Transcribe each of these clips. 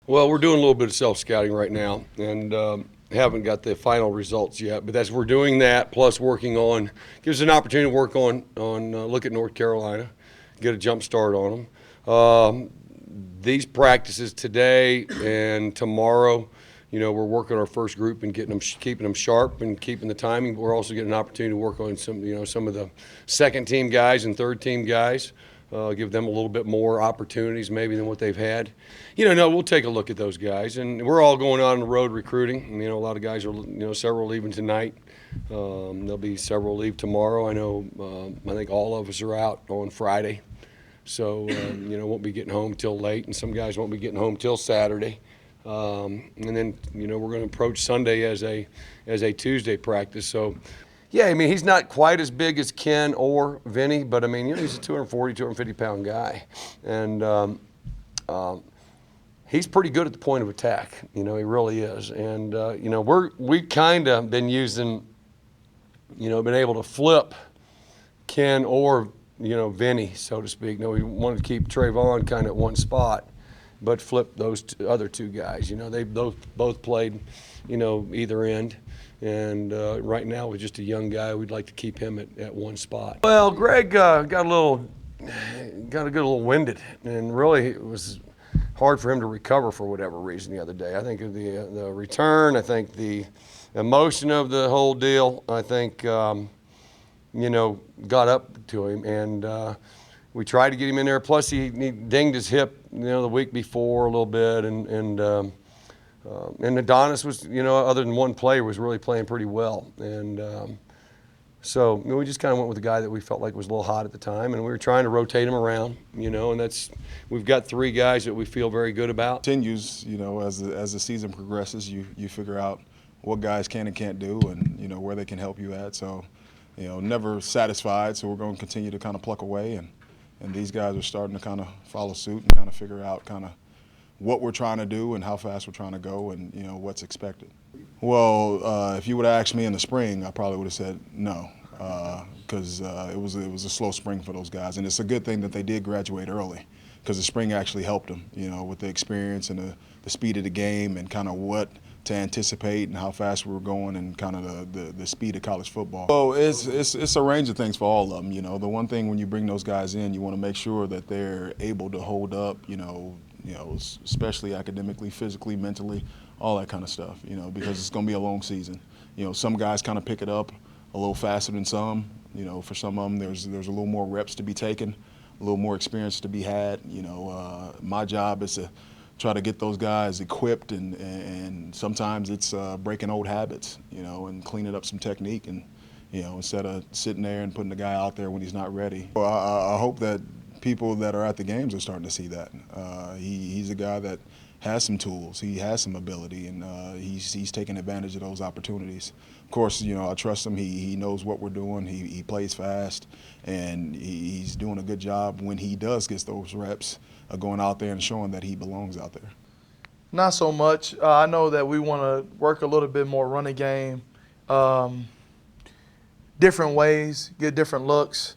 Well, we're doing a little bit of self-scouting right now, and haven't got the final results yet. But as we're doing that, plus working on, gives us an opportunity to work on look at North Carolina, get a jump start on them. These practices today and tomorrow, we're working our first group and getting them, keeping them sharp and keeping the timing. We're also getting an opportunity to work on some of the second team guys and third team guys. Give them a little bit more opportunities maybe than what they've had. No, we'll take a look at those guys. And we're all going on the road recruiting. A lot of guys are, several leaving tonight. There'll be several leave tomorrow. I know, I think all of us are out on Friday. So, won't be getting home till late. And some guys won't be getting home till Saturday. And then, we're going to approach Sunday as a Tuesday practice. So, yeah, he's not quite as big as Ken or Vinny, but he's a 240, 250-pound guy, and he's pretty good at the point of attack. He really is, and we kind of been using, been able to flip Ken or Vinny, so to speak. We wanted to keep Trayvon kind of at one spot, but flip those other two guys. They both played, either end. And right now, with just a young guy, we'd like to keep him at one spot. Well, Greg got a good little winded, and really it was hard for him to recover for whatever reason the other day. I think the return, I think the emotion of the whole deal, I think got up to him, and we tried to get him in there. Plus, he dinged his hip, the week before a little bit, and Adonis was, other than one player, was really playing pretty well. And so we just kind of went with the guy that we felt like was a little hot at the time, and we were trying to rotate him around, and we've got three guys that we feel very good about. Continues, as the season progresses, you figure out what guys can and can't do and, where they can help you at. So, never satisfied, so we're going to continue to kind of pluck away, and these guys are starting to kind of follow suit and kind of figure out kind of what we're trying to do and how fast we're trying to go and, what's expected. Well, if you would have asked me in the spring, I probably would have said no because it was a slow spring for those guys. And it's a good thing that they did graduate early because the spring actually helped them, with the experience and the speed of the game and kind of what to anticipate and how fast we were going and kind of the speed of college football. So it's a range of things for all of them. The one thing when you bring those guys in, you want to make sure that they're able to hold up, especially academically, physically, mentally, all that kind of stuff, because it's going to be a long season. Some guys kind of pick it up a little faster than some. For some of them, there's a little more reps to be taken, a little more experience to be had. My job is to try to get those guys equipped, and sometimes it's breaking old habits, and cleaning up some technique, and instead of sitting there and putting the guy out there when he's not ready. Well, I hope that people that are at the games are starting to see that. He's a guy that has some tools, he has some ability, and he's taking advantage of those opportunities. Of course, I trust him. He knows what we're doing. He plays fast, and he's doing a good job when he does get those reps of going out there and showing that he belongs out there. Not so much. I know that we want to work a little bit more running game, different ways, get different looks.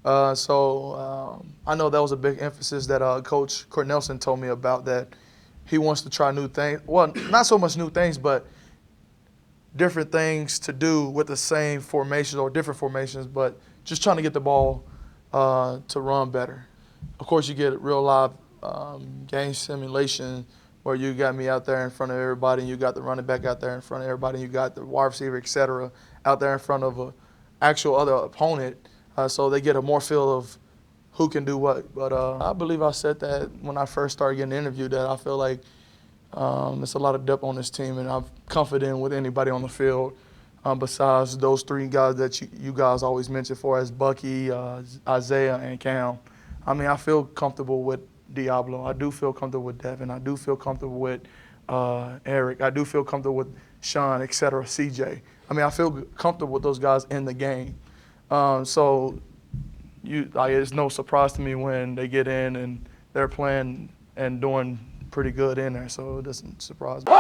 So I know that was a big emphasis that Coach Cornelson told me about, that he wants to try new things. Well, not so much new things, but different things to do with the same formations or different formations, but just trying to get the ball to run better. Of course, you get real live game simulation where you got me out there in front of everybody, and you got the running back out there in front of everybody, and you got the wide receiver, et cetera, out there in front of an actual other opponent. So they get a more feel of who can do what. But I believe I said that when I first started getting interviewed, that I feel like there's a lot of depth on this team, and I'm confident with anybody on the field besides those three guys that you guys always mention for as Bucky, Isaiah, and Cam. I feel comfortable with Diablo. I do feel comfortable with Devin. I do feel comfortable with Eric. I do feel comfortable with Sean, et cetera, CJ. I feel comfortable with those guys in the game. So it's no surprise to me when they get in and they're playing and doing pretty good in there, so it doesn't surprise me.